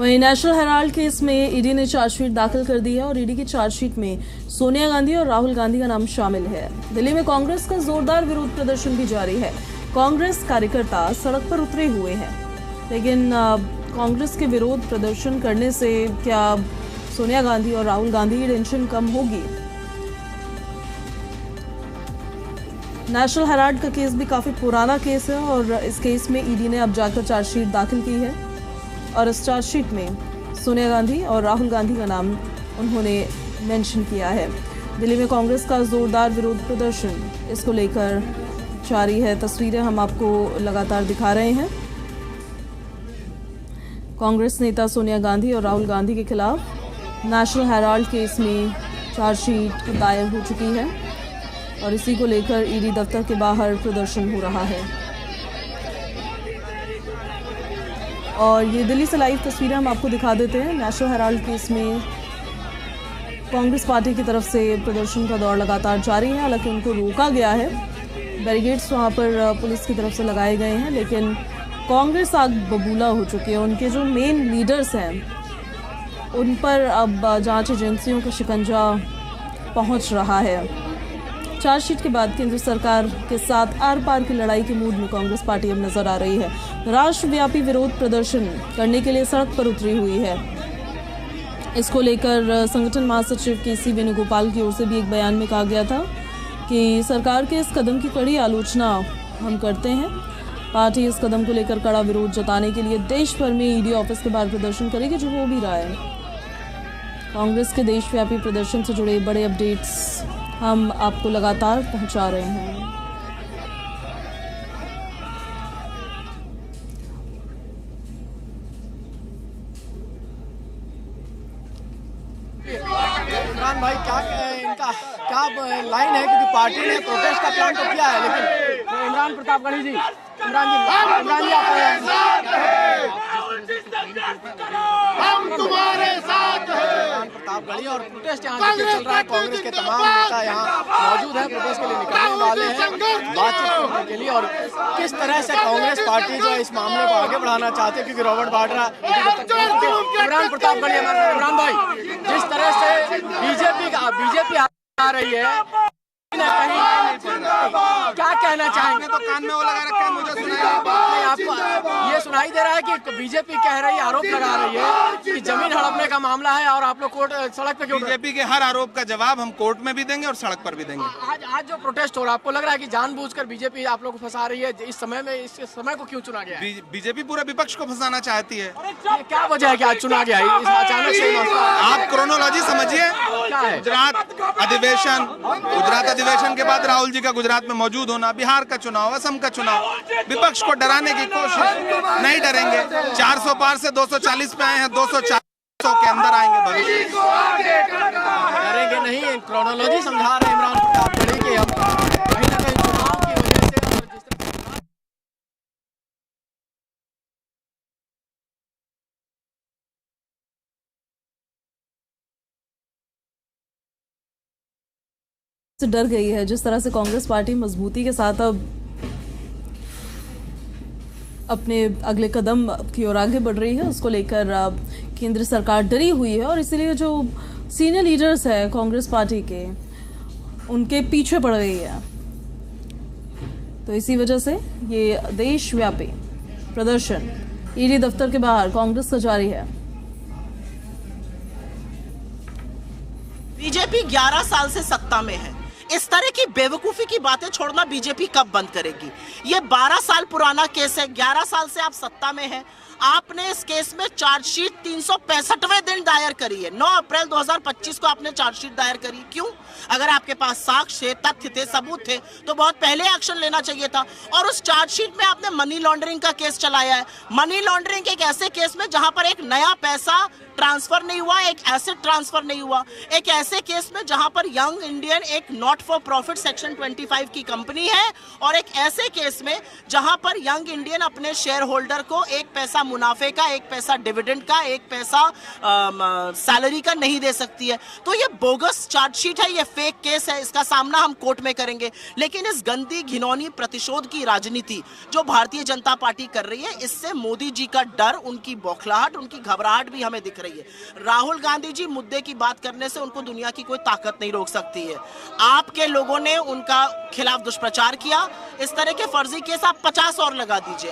वहीं national Herald case में ED ने चार्जशीट दाखिल कर दी है और ईडी की चार्जशीट में सोनिया गांधी और राहुल गांधी का नाम शामिल है। दिल्ली में कांग्रेस का जोरदार विरोध प्रदर्शन भी जारी है। कांग्रेस कार्यकर्ता सड़क पर उतरे हुए हैं, लेकिन कांग्रेस के विरोध प्रदर्शन करने से क्या सोनिया गांधी और राहुल गांधी की टेंशन कम होगी? नेशनल हेराल्ड का केस भी काफी पुराना केस है और इस केस में ईडी ने अब जाकर चार्जशीट दाखिल की है और इस चार्जशीट में सोनिया गांधी और राहुल गांधी का नाम उन्होंने मेंशन किया है। दिल्ली में कांग्रेस का जोरदार विरोध प्रदर्शन इसको लेकर जारी है। तस्वीरें हम आपको लगातार दिखा रहे हैं। कांग्रेस नेता सोनिया गांधी और राहुल गांधी के खिलाफ नेशनल हेराल्ड केस में चार्जशीट दायर हो चुकी है और इसी को लेकर ईडी दफ्तर के बाहर प्रदर्शन हो रहा है। और ये दिल्ली से लाइव तस्वीरें हम आपको दिखा देते हैं। नेशनल हेराल्ड केस में कांग्रेस पार्टी की तरफ से प्रदर्शन का दौर लगातार जारी है। हालांकि उनको रोका गया है, बैरिकेड्स वहाँ पर पुलिस की तरफ से लगाए गए हैं, लेकिन कांग्रेस आग बबूला हो चुकी है। उनके जो मेन लीडर्स हैं उन पर अब जांच एजेंसियों का शिकंजा पहुँच रहा है। चार्जशीट के बाद केंद्र सरकार के साथ आर पार की लड़ाई के मूड में कांग्रेस पार्टी अब नजर आ रही है। राष्ट्रव्यापी विरोध प्रदर्शन करने के लिए सड़क पर उतरी हुई है। इसको लेकर संगठन महासचिव के.सी. वेणुगोपाल की ओर से भी एक बयान में कहा गया था कि सरकार के इस कदम की कड़ी आलोचना हम करते हैं। पार्टी इस कदम को लेकर कड़ा विरोध जताने के लिए देश भर में ईडी ऑफिस के बाहर प्रदर्शन करेगी, जो हो भी रहा है। कांग्रेस के देशव्यापी प्रदर्शन से जुड़े बड़े अपडेट्स हम आपको लगातार पहुंचा रहे हैं। इमरान भाई, इनका क्या लाइन है? क्योंकि पार्टी ने प्रोटेस्ट का प्लान तो किया है, लेकिन इमरान प्रतापगढ़ी जी, इमरान जी हम तुम्हारे साथ हैं। प्रतापगढ़ी और प्रोटेस्ट यहाँ चल रहा है। कांग्रेस के तमाम नेता यहाँ मौजूद हैं, प्रोटेस्ट के लिए निकलने वाले हैं बातचीत करने के लिए। और किस तरह से कांग्रेस पार्टी जो है इस मामले को आगे बढ़ाना चाहती है, क्योंकि रॉबर्ट वाड्रा, इमरान प्रतापगढ़ी, इमरान भाई, जिस तरह से बीजेपी आ रही है, क्या कहना चाहेंगे? तो कान में वो लगा रखा है, मुझे नहीं, आपको ये सुनाई दे रहा है कि बीजेपी कह रही है, आरोप लगा रही है कि जमीन हड़पने का मामला है और आप लोग कोर्ट सड़क पे क्यों? बीजेपी के हर आरोप का जवाब हम कोर्ट में भी देंगे और सड़क पर भी देंगे। आज जो प्रोटेस्ट हो रहा है, आपको लग रहा है कि जानबूझकर बीजेपी आप लोग को फंसा रही है? इस समय में, इस समय को क्यों चुना गया? बीजेपी पूरा विपक्ष को फंसाना चाहती है। क्या वजह है कि आज चुना गया है? अचानक से आप क्रोनोलॉजी समझिए। गुजरात अधिवेशन के बाद राहुल जी का गुजरात में मौजूद होना, बिहार का चुनाव, असम का चुनाव, विपक्ष को डराने की कोशिश। नहीं डरेंगे। 400 पार से 240 पे आए हैं, 240 के अंदर आएंगे भविष्य। डरेंगे नहीं, क्रोनोलॉजी समझा रहे इमरान प्रतापगढ़ी के। हम कहीं ना कहीं चुनाव की वजह से डर गई है। जिस तरह से कांग्रेस पार्टी मजबूती के साथ अब अपने अगले कदम की ओर आगे बढ़ रही है, उसको लेकर केंद्र सरकार डरी हुई है और इसीलिए जो सीनियर लीडर्स है कांग्रेस पार्टी के, उनके पीछे पड़ रही है। तो इसी वजह से ये देशव्यापी प्रदर्शन ईडी दफ्तर के बाहर कांग्रेस का जारी है। बीजेपी 11 साल से सत्ता में है। इस तरह की बेवकूफी की बातें छोड़ना बीजेपी कब बंद करेगी? ये 12 साल पुराना केस है। 11 साल से आप सत्ता में हैं। आपने इस केस में चार्जशीट 365वें दिन दायर करी है। 9 अप्रैल 2025 को आपने चार्जशीट दायर करी। क्यों? अगर आपके पास साक्ष्य, तथ्य थे, सबूत थे, तो बहुत पहले एक्शन लेना चाहिए था। और उस चार्जशीट में आपने मनी लॉन्ड्रिंग का केस चलाया है। मनी लॉन्ड्रिंग एक ऐसे केस में जहां पर एक नया पैसा ट्रांसफर नहीं हुआ, एक एसेट ट्रांसफर नहीं हुआ, एक ऐसे केस में जहां पर यंग इंडियन एक नॉट फॉर प्रॉफिट सेक्शन 25 की कंपनी है, और एक ऐसे केस में जहां पर यंग इंडियन अपने शेयर होल्डर को एक पैसा मुनाफे का, 1 पैसा डिविडेंड का, 1 पैसा सैलरी का नहीं दे सकती है। तो ये बोगस चार्जशीट है, ये फेक केस है, इसका सामना हम कोर्ट में करेंगे। लेकिन इस गंदी घिनौनी प्रतिशोध की राजनीति जो भारतीय जनता पार्टी कर रही है, इससे मोदी जी का डर, उनकी बौखलाहट, उनकी घबराहट भी हमें दिख रही है। राहुल गांधी जी मुद्दे की बात करने से उनको दुनिया की कोई ताकत नहीं रोक सकती है। आपके लोगों ने उनका खिलाफ दुष्प्रचार किया, इस तरह के फर्जी केस आप 50 और लगा दीजिए।